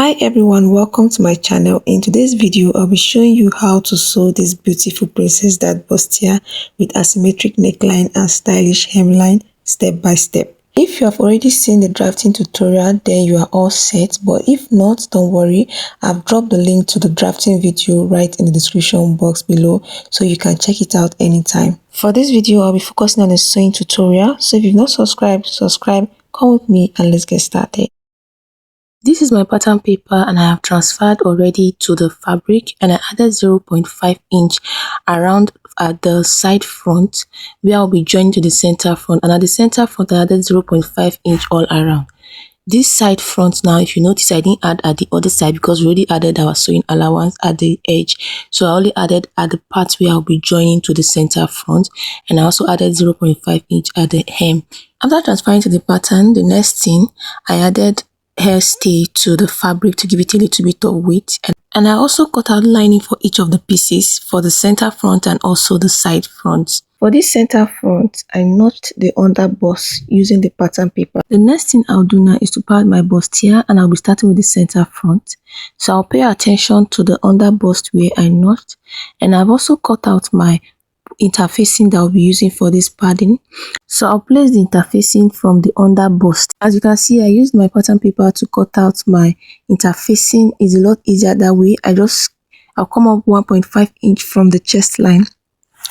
Hi everyone, welcome to my channel. In today's video I'll be showing you how to sew this beautiful princess that bustier with asymmetric neckline and stylish hemline step by step. If you have already seen the drafting tutorial, then you are all set, but if not, don't worry, I've dropped the link to the drafting video right in the description box below so you can check it out anytime. For this video I'll be focusing on a sewing tutorial, so if you've not subscribed, subscribe, come with me and let's get started. This is my pattern paper and I have transferred already to the fabric, and I added 0.5 inch around at the side front where I'll be joining to the center front, and at the center front I added 0.5 inch all around. This side front now, if you notice, I didn't add at the other side because we already added our sewing allowance at the edge, so I only added at the part where I'll be joining to the center front, and I also added 0.5 inch at the hem. After transferring to the pattern, the next thing I added hairstay to the fabric to give it a little bit of weight, and I also cut out lining for each of the pieces for the center front and also the side fronts. For this center front, I notched the under bust using the pattern paper. The next thing I'll do now is to pad my bustier, and I'll be starting with the center front. So I'll pay attention to the under bust where I notched, and I've also cut out my interfacing that I'll be using for this padding. So I'll place the interfacing from the under bust. As you can see, I used my pattern paper to cut out my interfacing. It's a lot easier that way. I'll come up 1.5 inch from the chest line,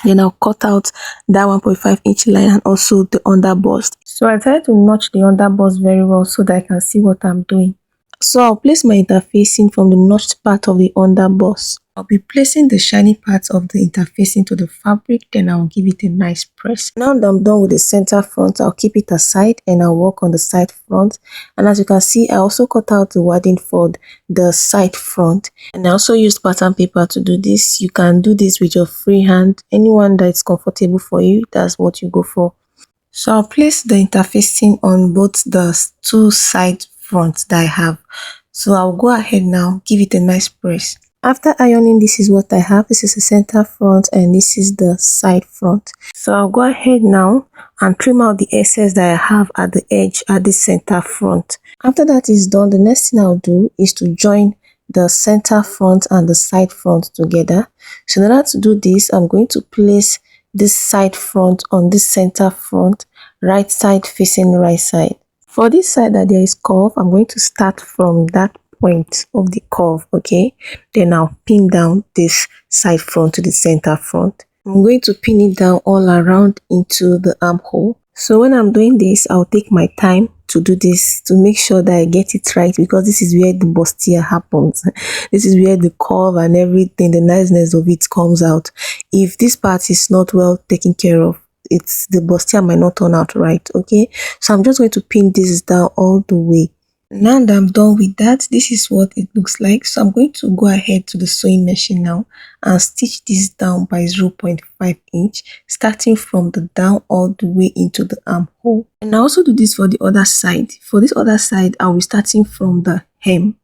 then I'll cut out that 1.5 inch line and also the under bust. So I try to notch the under bust very well so that I can see what I'm doing. So I'll place my interfacing from the notched part of the under bust. I'll be placing the shiny part of the interfacing to the fabric, then I'll give it a nice press. Now that I'm done with the center front, I'll keep it aside and I'll work on the side front. And as you can see, I also cut out the wadding for the side front, and I also used pattern paper to do this. You can do this with your free hand. Anyone that is comfortable for you, that's what you go for. So I'll place the interfacing on both the two side fronts that I have. So I'll go ahead now, give it a nice press. After ironing, this is what I have. This is the center front and this is the side front. So I'll go ahead now and trim out the excess that I have at the edge at the center front. After that is done, the next thing I'll do is to join the center front and the side front together. So in order to do this, I'm going to place this side front on this center front, right side facing right side. For this side that there is curve, I'm going to start from that point of the curve, okay? Then I'll pin down this side front to the center front. I'm going to pin it down all around into the armhole. So when I'm doing this, I'll take my time to do this to make sure that I get it right, because this is where the bustier happens. This is where the curve and everything, the niceness of it comes out. If this part is not well taken care of, the bustier might not turn out right, okay? So I'm just going to pin this down all the way. Now that I'm done with that, this is what it looks like. So I'm going to go ahead to the sewing machine now and stitch this down by 0.5 inch, starting from the down all the way into the armhole. And I also do this for the other side. For this other side, I'll be starting from the hem.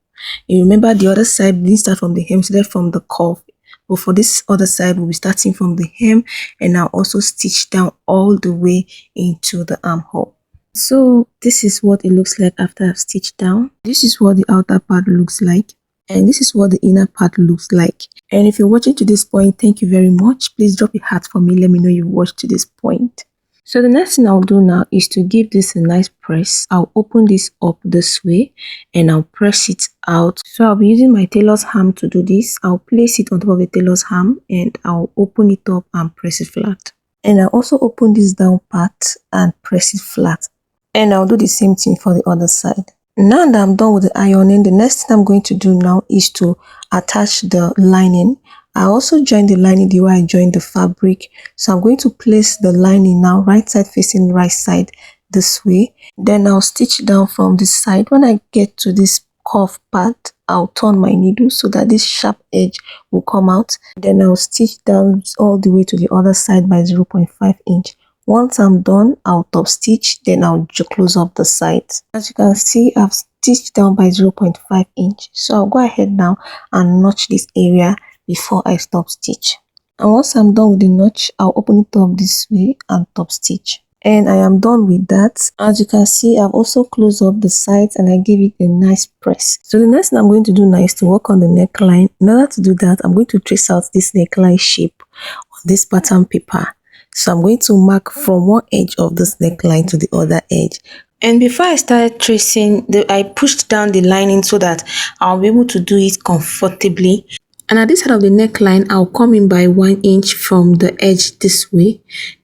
You remember the other side didn't start from the hem, started from the curve. But for this other side, we'll be starting from the hem, and I'll also stitch down all the way into the armhole. So this is what it looks like after I've stitched down. This is what the outer part looks like, and this is what the inner part looks like. And if you're watching to this point, thank you very much. Please drop a heart for me. Let me know you watched to this point. So the next thing I'll do now is to give this a nice press. I'll open this up this way and I'll press it out. So I'll be using my tailor's ham to do this. I'll place it on top of the tailor's ham and I'll open it up and press it flat. And I'll also open this down part and press it flat. And I'll do the same thing for the other side. Now that I'm done with the ironing, the next thing I'm going to do now is to attach the lining. I also joined the lining the way I joined the fabric. So I'm going to place the lining now right side facing right side this way. Then I'll stitch down from this side. When I get to this curve part, I'll turn my needle so that this sharp edge will come out. Then I'll stitch down all the way to the other side by 0.5 inch. Once I'm done, I'll top stitch, then I'll close up the sides. As you can see, I've stitched down by 0.5 inch. So I'll go ahead now and notch this area before I stop stitch. And once I'm done with the notch, I'll open it up this way and top stitch. And I am done with that. As you can see, I've also closed up the sides and I give it a nice press. So the next thing I'm going to do now is to work on the neckline. In order to do that, I'm going to trace out this neckline shape on this pattern paper. So I'm going to mark from one edge of this neckline to the other edge. And before I started tracing, I pushed down the lining so that I'll be able to do it comfortably. And at this side of the neckline, I'll come in by 1 inch from the edge this way.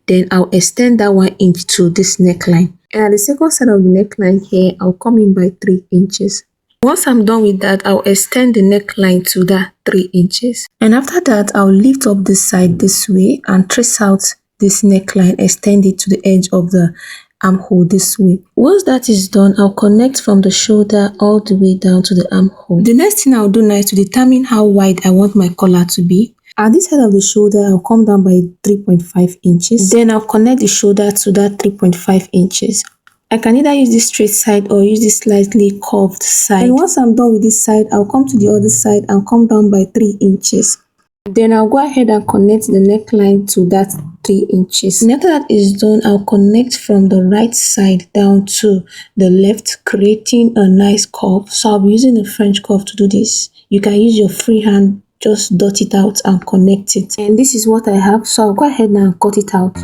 Then I'll extend that 1 inch to this neckline. And at the second side of the neckline here, I'll come in by 3 inches. Once I'm done with that, I'll extend the neckline to that 3 inches. And after that, I'll lift up this side this way and trace out this neckline, extend it to the edge of the armhole this way. Once that is done, I'll connect from the shoulder all the way down to the armhole. The next thing I'll do now is to determine how wide I want my collar to be. At this side of the shoulder, I'll come down by 3.5 inches. Then I'll connect the shoulder to that 3.5 inches. I can either use this straight side or use this slightly curved side. And once I'm done with this side, I'll come to the other side and come down by 3 inches. Then I'll go ahead and connect the neckline to that 3 inches. And after that is done, I'll connect from the right side down to the left, creating a nice curve. So I'll be using a French curve to do this. You can use your free hand, just dot it out and connect it. And this is what I have. So I'll go ahead now and cut it out.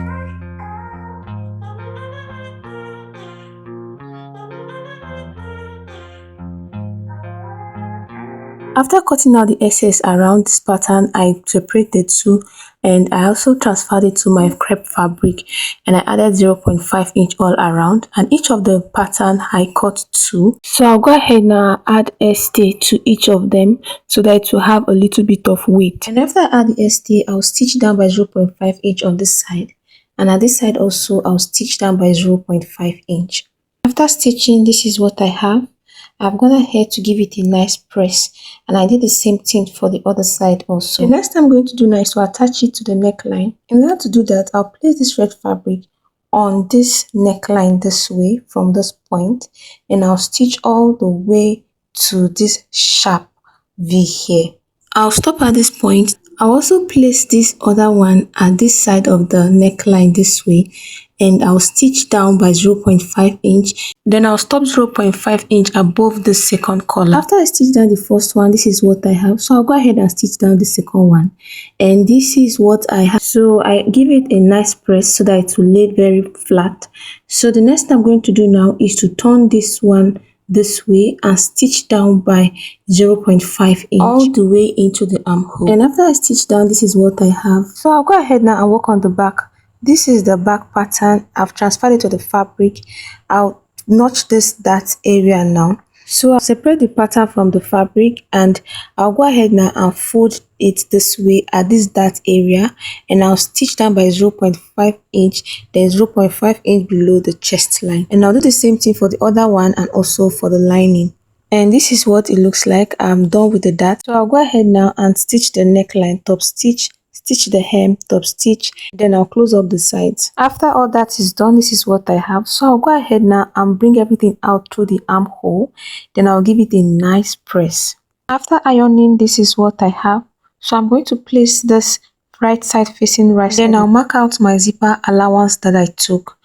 After cutting out the excess around this pattern, I separate the two and I also transferred it to my crepe fabric and I added 0.5 inch all around, and each of the pattern I cut 2. So I'll go ahead now add stay to each of them so that it will have a little bit of weight. And after I add the stay, I'll stitch down by 0.5 inch on this side, and at this side also I'll stitch down by 0.5 inch. After stitching, this is what I have. I've gone ahead to give it a nice press, and I did the same thing for the other side also. The next thing I'm going to do now is to attach it to the neckline. In order to do that, I'll place this red fabric on this neckline this way from this point, and I'll stitch all the way to this sharp V here. I'll stop at this point. I'll also place this other one at this side of the neckline this way, and I'll stitch down by 0.5 inch. Then I'll stop 0.5 inch above the second collar. After I stitch down the first one, this is what I have. So I'll go ahead and stitch down the second one. And this is what I have. So I give it a nice press so that it will lay very flat. So the next thing I'm going to do now is to turn this one this way and stitch down by 0.5 inch all the way into the armhole. And after I stitch down, this is what I have. So I'll go ahead now and work on the back. This is the back pattern. I've transferred it to the fabric. I'll notch that area now. So I'll separate the pattern from the fabric and I'll go ahead now and fold it this way at this dart area, and I'll stitch down by 0.5 inch, then 0.5 inch below the chest line. And I'll do the same thing for the other one and also for the lining. And this is what it looks like. I'm done with the dart. So I'll go ahead now and stitch the neckline, top stitch, stitch the hem, top stitch, then I'll close up the sides. After all that is done, this is what I have. So I'll go ahead now and bring everything out through the armhole, then I'll give it a nice press. After ironing, this is what I have. So I'm going to place this right side facing right side. Then I'll mark out my zipper allowance that I took.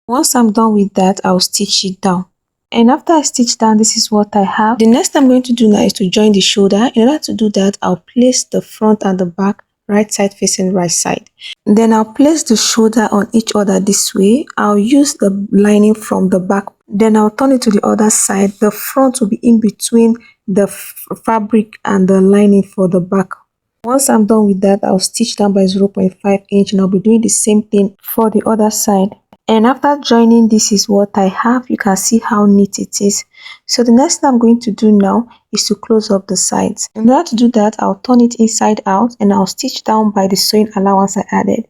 Once I'm done with that, I'll stitch it down. And after I stitch down, this is what I have. The next thing I'm going to do now is to join the shoulder. In order to do that, I'll place the front and the back right side facing right side. Then I'll place the shoulder on each other this way. I'll use the lining from the back. Then I'll turn it to the other side. The front will be in between the fabric and the lining for the back. Once I'm done with that, I'll stitch down by 0.5 inch and I'll be doing the same thing for the other side. And after joining, this is what I have. You can see how neat it is. So the next thing I'm going to do now is to close up the sides. In order to do that, I'll turn it inside out and I'll stitch down by the sewing allowance I added.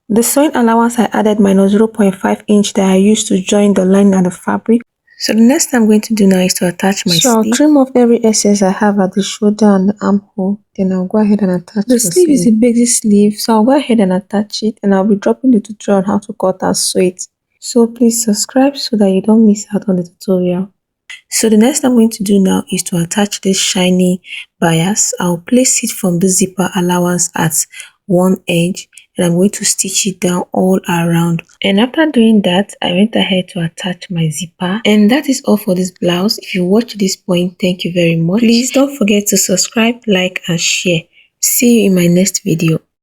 The sewing allowance I added minus 0.5 inch that I used to join the lining and the fabric. So the next thing I'm going to do now is to attach my sleeve. So I'll trim off every excess I have at the shoulder and the armhole. Then I'll go ahead and attach the sleeve. Is a basic sleeve, so I'll go ahead and attach it, and I'll be dropping the tutorial on how to cut and sew it. So please subscribe so that you don't miss out on the tutorial. So the next thing I'm going to do now is to attach this shiny bias. I'll place it from the zipper allowance at one edge, and I'm going to stitch it down all around. And after doing that, I went ahead to attach my zipper. And that is all for this blouse. If you watched this point, thank you very much. Please don't forget to subscribe, like and share. See you in my next video.